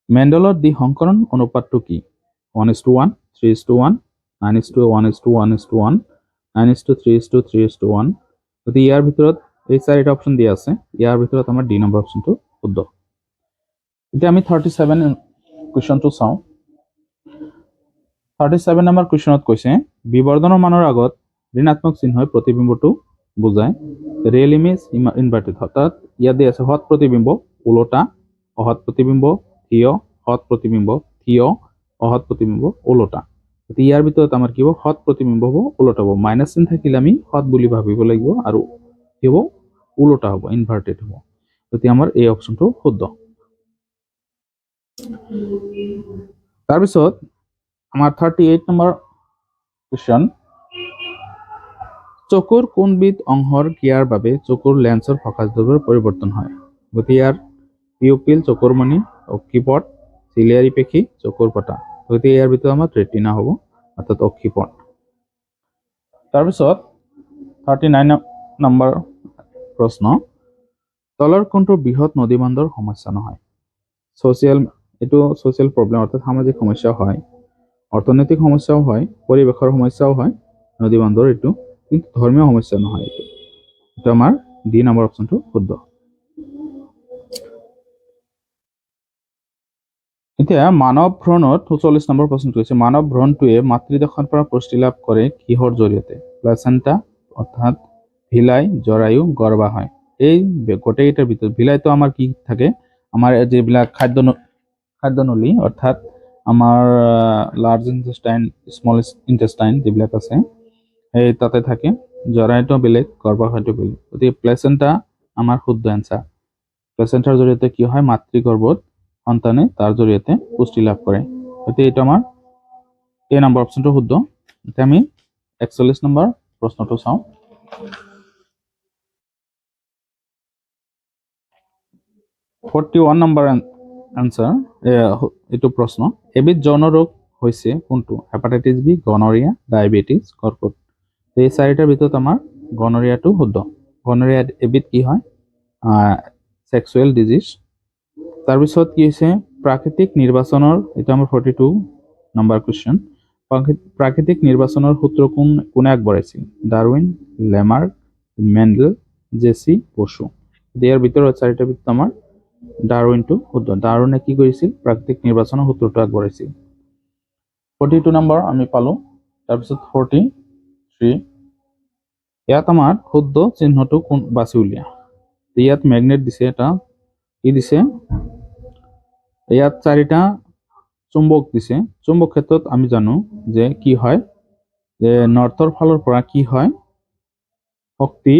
মেন্ডেলৰ দ্বি সংকৰণ অনুপাতটো কি? 1:1, 3:1, 9:1:1:1, 9:3:3:1। গতিকে ইয়াৰ ভিতৰত এই 4টা অপশ্যন দিয়া আছে। ইয়াৰ ভিতৰত আমাৰ ডি নম্বৰ অপশ্যনটো শুদ্ধ। এতিয়া আমি 37 কুৱেশ্যনটো চাওঁ। 37 নম্বৰ কুৱেশ্যনত কৈছে বিবৰ্ধনৰ মানৰ আগত ঋণাত্মক চিহ্নই প্ৰতিবিম্বটো বুজায়। ৰিয়েল ইমেজ ইনভাৰ্টেড, অৰ্থাৎ ইয়াত দিয়া আছে সৎ প্ৰতিবিম্ব উলোটা, অসৎ প্ৰতিবিম্ব থিয়, সৎ প্ৰতিবিম্ব থিয়, অসৎ প্ৰতিবিম্ব উলোটা। গতিকে ইয়াৰ ভিতৰত আমাৰ কি হ'ব, সৎ প্ৰতিবিম্ব হ'ব উলোটা হ'ব। মাইনাছ চিন থাকিলে আমি সৎ বুলি ভাবিব লাগিব আৰু কি হ'ব, উলোটা হ'ব, ইনভাৰ্টেড হ'ব। গতিকে আমাৰ এই অপশ্যনটো শুদ্ধ। তাৰপিছত আমাৰ 38 নম্বৰ কুৱেশ্যন। চকুৰ কোনবিধ অংশৰ ক্ৰিয়াৰ বাবে চকুৰ লেন্সৰ ফকাস দৈৰ্ঘ্যৰ পৰিৱৰ্তন হয়? গতিকে ইয়াৰ পিউপিল চকুৰ মণি, অক্ষিপট, চিলিয়াৰী পেশী, চকুৰ পতা। গতিকে ইয়াৰ ভিতৰত আমাৰ ৰেটিনা হ'ব অৰ্থাৎ অক্ষিপট। তাৰপিছত 39 নম্বৰ প্ৰশ্ন। তলৰ কোনটো বৃহৎ নদীবন্দৰ সমস্যা নহয়? এইটো ছ'চিয়েল প্ৰব্লেম অৰ্থাৎ সামাজিক সমস্যাও হয়, অৰ্থনৈতিক সমস্যাও হয়, পৰিৱেশৰ সমস্যাও হয় নদীবন্দৰ এইটো, কিন্তু ধৰ্মীয় সমস্যা নহয়। এইটো আমাৰ ডি নম্বৰ অপশ্যনটো শুদ্ধ। এতিয়া মানৱ ভ্ৰূণত 44 নম্বৰ প্ৰশ্নটো হৈছে মানৱ ভ্ৰূণটোৱে মাতৃদেশৰ পৰা পুষ্টি লাভ কৰে কিহৰ জৰিয়তে? প্লাচেণ্টা অৰ্থাৎ ভিলাই, জৰায়ু, গৰ্ভাশয়। এই গোটেইকেইটাৰ ভিতৰত ভিলাইটো আমাৰ কি থাকে, আমাৰ যিবিলাক খাদ্যনলী অৰ্থাৎ আমাৰ লাৰ্জ ইণ্টেষ্টাইন, স্মল ইণ্টেষ্টাইন যিবিলাক আছে সেই তাতে থাকে। জৰায়ুটো বেলেগ, গৰ্ভাশয়টো বেলেগ। গতিকে প্লেচেণ্টা আমাৰ শুদ্ধ এনসাৰ। প্লেচেণ্টাৰ জৰিয়তে কি হয়, মাতৃগৰ্ভত সন্তানে তাৰ জৰিয়তে পুষ্টি লাভ কৰে। গতিকে এইটো আমাৰ এ নম্বৰ অপশ্যনটো শুদ্ধ। এতিয়া আমি 41 নম্বৰ প্ৰশ্নটো চাওঁ। নম্বৰৰ এনসাৰ এইটো প্ৰশ্ন। এবিধ যৌন ৰোগ হৈছে কোনটো হেপাটাইটিছ বি গনৰিয়া ডায়েবেটিছ কৰ্কট এই চাৰিটাৰ ভিতৰত আমাৰ গনৰিয়াটো শুদ্ধ গনৰিয়া এবিধ কি হয় সেক্সুৱেল ডিজিজ তাৰপিছত কি হৈছে প্ৰাকৃতিক নিৰ্বাচনৰ এটা আমাৰ 42 নম্বৰ কোৱেশ্চন প্ৰাকৃতিক নিৰ্বাচনৰ সূত্ৰ কোনে আগবঢ়াইছিল ডাৰউইন লেমাৰ্ক মেণ্ডেল জেচি বসু ইয়াৰ ভিতৰত চাৰিটাৰ ভিতৰত আমাৰ ডাৰউইনটো শুদ্ধ ডাৰউইনে কি কৰিছিল প্ৰাকৃতিক নিৰ্বাচনৰ সূত্ৰটো আগবঢ়াইছিল 42 নম্বৰ আমি পালো তাৰপিছত 43 ইয়াত আমাৰ শুদ্ধ চিহ্নটো কোন বাছি উলিয়া ইয়াত ম্যাগনেট দিছে এটা কি দিছে ইয়াত চাৰিটা চুম্বক দিছে চুম্বক ক্ষেত্ৰত আমি জানো যে কি হয় যে নৰ্থৰ ফালৰ পৰা কি হয় শক্তি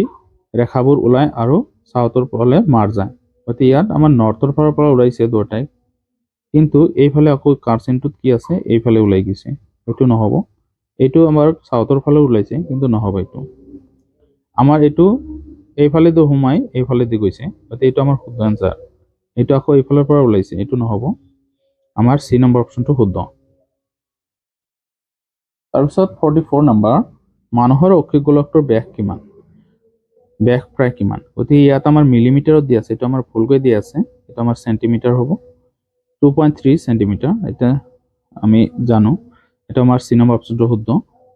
ৰেখাবোৰ ওলাই আৰু সাউথৰ ফালে মাৰ যায় গতি ইয়াত আমাৰ নৰ্থৰ ফালৰ পৰা ওলাইছে দুটাই কিন্তু এইফালে আকৌ কাৰ্চিনটোত কি আছে এইফালে ওলাই গৈছে এটো নহব এটো আমাৰ সাউথৰ ফালে ওলাইছে কিন্তু নহব এটো আমাৰ এটো এইফালে তো হুমাই এইফালে দি গৈছে গতি এটো আমাৰ শুদ্ধ আনসাৰ এটো আকৌ এইফালৰ পৰা ওলাইছে এটো নহব আমাৰ সি নম্বৰ অপচনটো শুদ্ধ তাৰপিছত 44 নম্বৰ মানুহৰ অক্ষিক গোলকটোৰ ব্যাস কিমান ব্যাস প্ৰায় কিমান গতি ইয়াত আমাৰ মিলিমিটাৰত দি আছে এটো আমাৰ ভুলকৈ দি আছে এটো আমাৰ সেন্টিমিটাৰ হ'ব 2.3 সেন্টিমিটাৰ এটা আমি জানো এটা আমাৰ সি নম্বৰ অপচনটো শুদ্ধ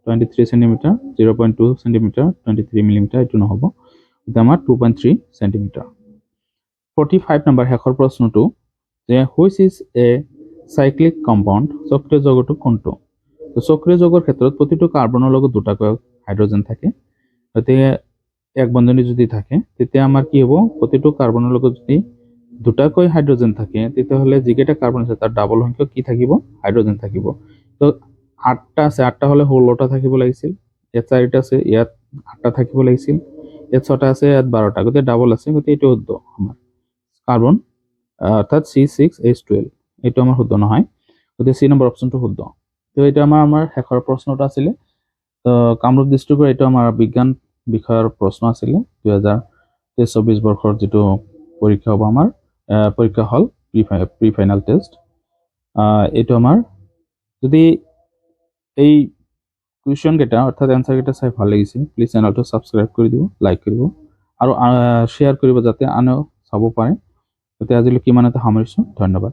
23 সেন্টিমিটাৰ 0.2 সেন্টিমিটাৰ 23 মিলিমিটাৰ এটো নহব এটা আমাৰ 2.3 সেন্টিমিটাৰ 45 নম্বৰ শেষৰ প্ৰশ্নটো যে which is a cyclic compound চক্ৰীয় যৌগটো কোনটো তো চক্ৰীয় যৌগৰ ক্ষেত্ৰত প্ৰতিটো কাৰ্বনৰ লগত দুটাকৈ হাইড্ৰোজেন থাকে গতিকে এক বন্ধনী যদি থাকে তেতিয়া আমাৰ কি হ'ব প্ৰতিটো কাৰ্বনৰ লগত যদি দুটাকৈ হাইড্ৰোজেন থাকে তেতিয়াহলে যিকেইটা কাৰ্বন আছে তাৰ ডাবল সংখ্যক কি থাকিব হাইড্ৰোজেন থাকিব তো 8টা আছে 8টা হলে 16টা থাকিব লাগিছিল ইয়াত 4টা আছে ইয়াত 8টা থাকিব লাগিছিল ইয়াত 6টা আছে ইয়াত 12টা গতে ডাবল আছে গতে এটো শুদ্ধ আমাৰ কাৰ্বন অৰ্থাৎ C6H12 এটো আমাৰ শুদ্ধ নহয় গতে সি নম্বৰ অপচনটো শুদ্ধ তো এটা আমাৰ শেষৰ প্ৰশ্নটো আছিল তো কামৰূপ ডিস্ট্ৰিক্টৰ এটো আমাৰ বিজ্ঞান বিষয়ৰ প্ৰশ্ন আছিল 2023-24 বৰ্ষৰ যেটো পৰীক্ষা হ'ব আমাৰ পৰীক্ষা হল প্ৰি ফাইনাল টেষ্ট এটো আমাৰ যদি এই কুৱেশ্চন কেটা অৰ্থাৎ আনসাৰ কেটা চাই ভাল লাগিছে প্লিজ চেনেলটো সাবস্ক্ৰাইব কৰি দিব লাইক কৰিব আৰু শেয়াৰ কৰিব যাতে আনও চাব পাৰে গতে আজিলৈ কিমানতে সামৰিছো ধন্যবাদ